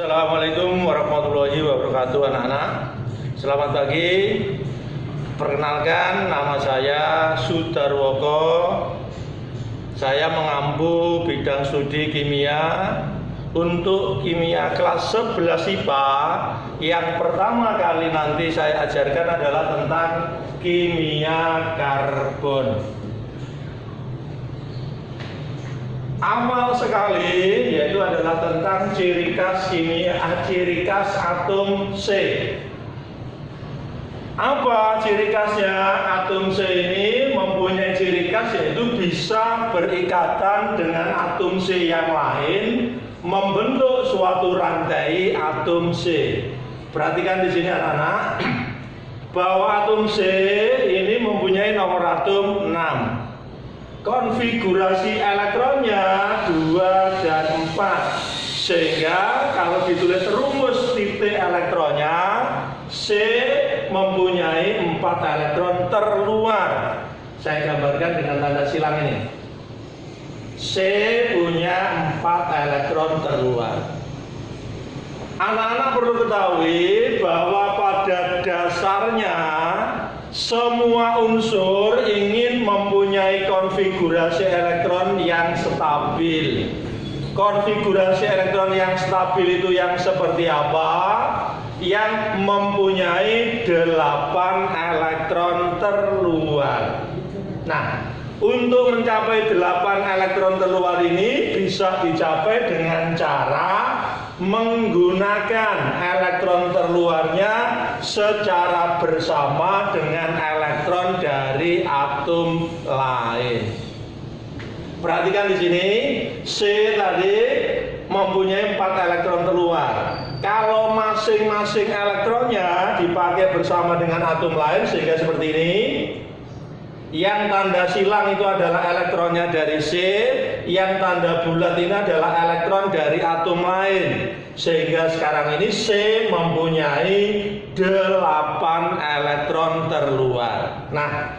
Assalamualaikum warahmatullahi wabarakatuh anak-anak. Selamat pagi. Perkenalkan, nama saya Sudarwoko. Saya mengampu bidang studi kimia untuk kimia kelas 11 IPA. Yang pertama kali nanti saya ajarkan adalah tentang kimia karbon. Awal sekali yaitu adalah tentang ciri khas atom C. Apa ciri khasnya? Atom C ini mempunyai ciri khas yaitu bisa berikatan dengan atom C yang lain membentuk suatu rantai atom C. Perhatikan di sini anak-anak bahwa atom C ini mempunyai nomor atom 6. Konfigurasi elektronnya 2 dan 4, sehingga kalau ditulis rumus titik elektronnya, C mempunyai 4 elektron terluar. Saya gambarkan dengan tanda silang ini. C punya 4 elektron terluar. Anak-anak perlu ketahui bahwa pada dasarnya semua unsur ingin mempunyai konfigurasi elektron yang stabil. Konfigurasi elektron yang stabil itu yang seperti apa? Yang mempunyai 8 elektron terluar. Nah, untuk mencapai 8 elektron terluar ini bisa dicapai dengan cara menggunakan elektron terluarnya secara bersama dengan elektron dari atom lain. Perhatikan di sini, C tadi mempunyai 4 elektron terluar. Kalau masing-masing elektronnya dipakai bersama dengan atom lain sehingga seperti ini. Yang tanda silang itu adalah elektronnya dari C, yang tanda bulat ini adalah elektron dari atom lain. Sehingga sekarang ini C mempunyai 8 elektron terluar. Nah,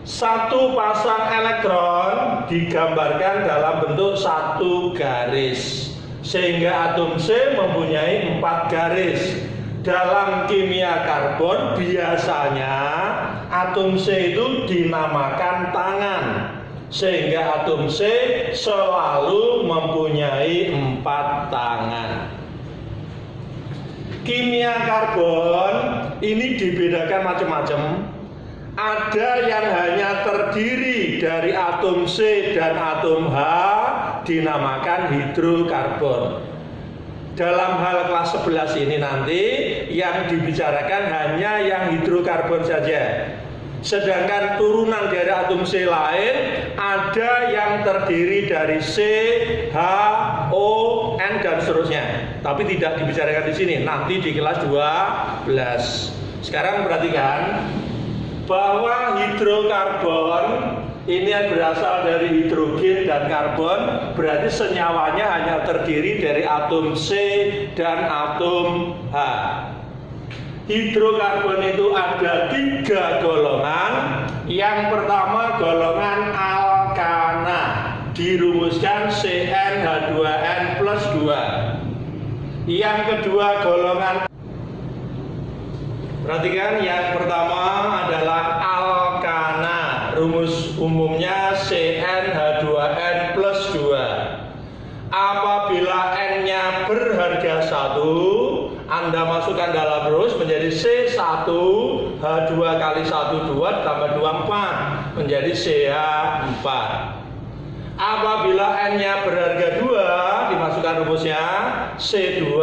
satu pasang elektron digambarkan dalam bentuk satu garis. Sehingga atom C mempunyai 4 garis. Dalam kimia karbon biasanya atom C itu dinamakan tangan, sehingga atom C selalu mempunyai 4 tangan. Kimia karbon ini dibedakan macam-macam. Ada yang hanya terdiri dari atom C dan atom H, dinamakan hidrokarbon. Dalam hal kelas 11 ini nanti yang dibicarakan hanya yang hidrokarbon saja. Sedangkan turunan dari atom C lain ada yang terdiri dari C, H, O, N dan seterusnya. Tapi tidak dibicarakan di sini, nanti di kelas 12. Sekarang perhatikan bahwa hidrokarbon ini berasal dari hidrogen dan karbon, berarti senyawanya hanya terdiri dari atom C dan atom H. Hidrokarbon itu ada 3 golongan. Yang pertama golongan alkana, dirumuskan CnH2n plus 2. Yang kedua golongan, perhatikan yang pertama adalah alkana, rumus umumnya CnH2n plus 2. Apabila N-nya berharga 1, Anda masukkan dalam rumus menjadi C1, H2 kali 1 2 tambah 2 4 menjadi CH4. Apabila N-nya berharga 2, dimasukkan rumusnya C2,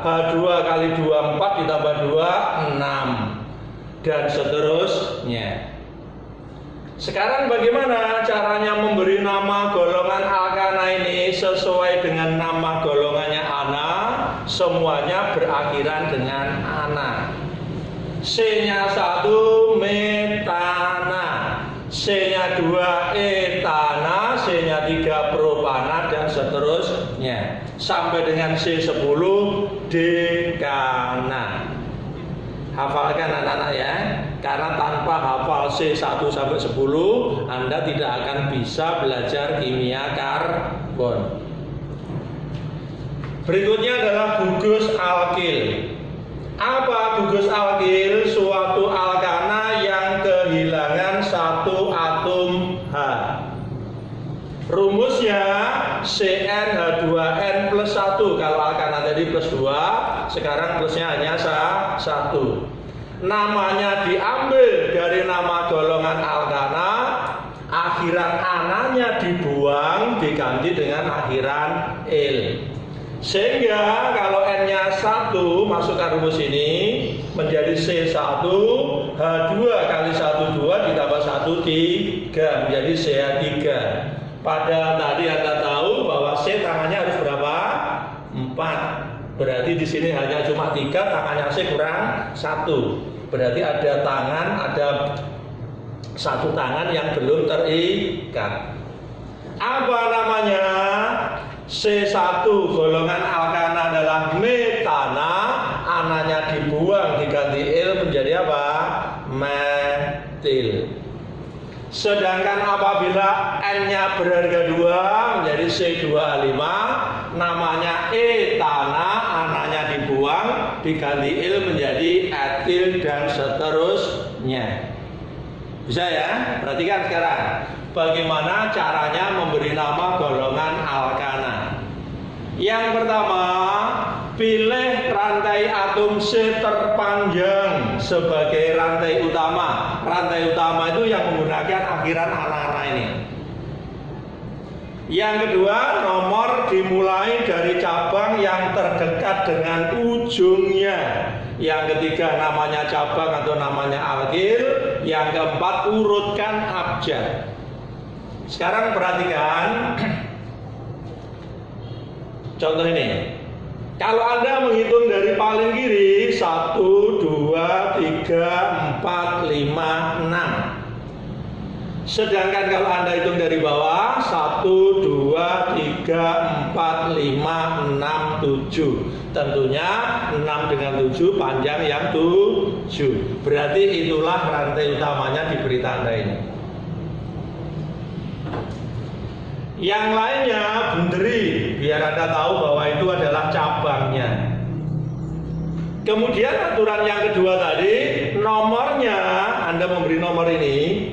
H2 kali 2 4 ditambah 2 6 dan seterusnya. Sekarang bagaimana caranya memberi nama golongan alkana ini sesuai dengan nama golongannya ana? Semuanya berakhiran dengan ana. C-nya 1 metana, C-nya 2 etana, C-nya 3 propana dan seterusnya sampai dengan C10 dekana. Hafalkan anak-anak ya, karena tanpa hafal C1 sampai 10 Anda tidak akan bisa belajar kimia karbon. Berikutnya adalah gugus alkil. Apa gugus alkil? Suatu alkana yang kehilangan satu atom H. Rumusnya CnH2n plus 1. Kalau alkana tadi plus 2, sekarang plusnya hanya 1. Namanya diambil dari nama golongan alkana, akhiran ananya dibuang, diganti dengan akhiran il. Sehingga kalau n-nya 1 masukkan rumus ini menjadi C1, H2 kali 1 2 ditambah 1 3 menjadi CH3. Pada tadi Anda tahu bahwa C tangannya harus berapa? 4. Berarti di sini hanya cuma 3, tangannya C kurang 1. Berarti ada satu tangan yang belum terikat. Apa namanya? C1 golongan alkana adalah metana, ananya dibuang diganti il menjadi apa? Metil. Sedangkan apabila n-nya berharga 2 menjadi C2H5, namanya etana, ananya dibuang diganti il menjadi etil dan seterusnya. Bisa ya? Perhatikan sekarang bagaimana caranya memberi nama golongan alkana. Yang pertama, pilih rantai atom C terpanjang sebagai rantai utama. Rantai utama itu yang menggunakan akhiran ana-ana ini. Yang kedua, nomor dimulai dari cabang yang terdekat dengan ujungnya. Yang ketiga, namanya cabang atau namanya alkil. Yang keempat, urutkan abjad. Sekarang perhatikan contoh ini. Kalau Anda menghitung dari paling kiri 1, 2, 3, 4, 5, 6. Sedangkan kalau Anda hitung dari bawah 1, 2, 3, 4, 5, 6, 7. Tentunya 6 dengan 7 panjang yang 7. Berarti itulah rantai utamanya diberi tanda ini. Yang lainnya bunderi, biar Anda tahu bahwa itu adalah cabangnya. Kemudian aturan yang kedua tadi, nomornya Anda memberi nomor ini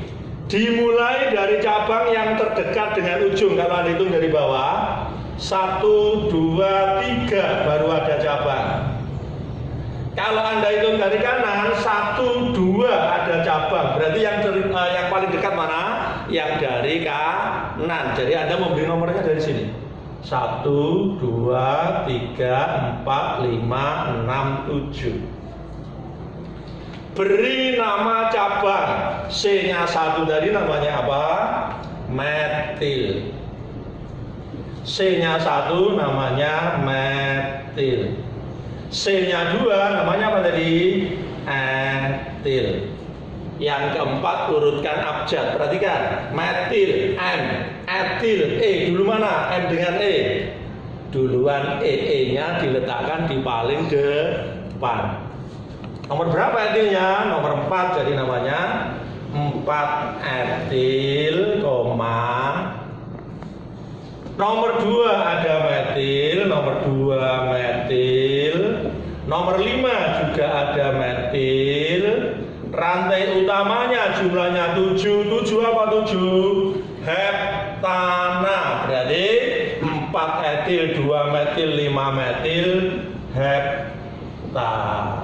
dimulai dari cabang yang terdekat dengan ujung. Kalau Anda hitung dari bawah 1, 2, 3 baru ada cabang. Kalau Anda hitung dari kanan 1, 2 ada cabang. Berarti yang paling dekat mana? Yang dari kanan. Jadi Anda memberi nomornya dari sini. 1, 2, 3, 4, 5, 6, 7. Beri nama cabang. C-nya 1 tadi namanya apa? Metil. C-nya 1 namanya metil. C-nya 2 namanya apa tadi? Etil. Yang keempat, urutkan abjad. Perhatikan, metil M, etil E. Dulu mana? M dengan E. Duluan E-nya diletakkan di paling depan. Nomor berapa etilnya? Nomor 4, jadi namanya 4 etil, nomor 2 ada metil, nomor 2 metil, nomor 5 juga ada metil. Rantai utamanya jumlahnya 7. 7 apa 7? Heptana. Berarti 4 etil, 2 metil, 5 metil, heptana.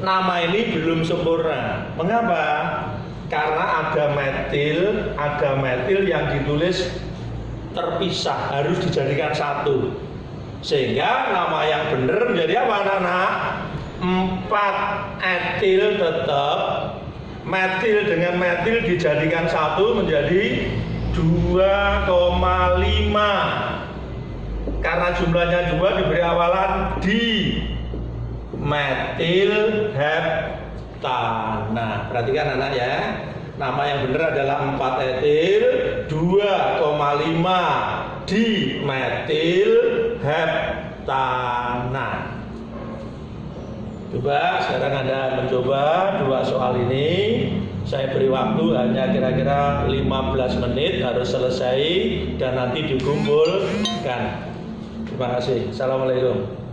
Nama ini belum sempurna. Mengapa? Karena ada metil yang ditulis terpisah, harus dijadikan satu. Sehingga nama yang benar menjadi apa anak-anak? 4 etil tetap, metil dengan metil dijadikan satu menjadi 2,5. Karena jumlahnya 2 diberi awalan di metil heptana. Perhatikan anak ya. Nama yang benar adalah 4 etil 2,5 di metil heptana. Coba sekarang Anda mencoba 2 soal ini. Saya beri waktu hanya kira-kira 15 menit harus selesai dan nanti dikumpulkan. Terima kasih. Assalamualaikum.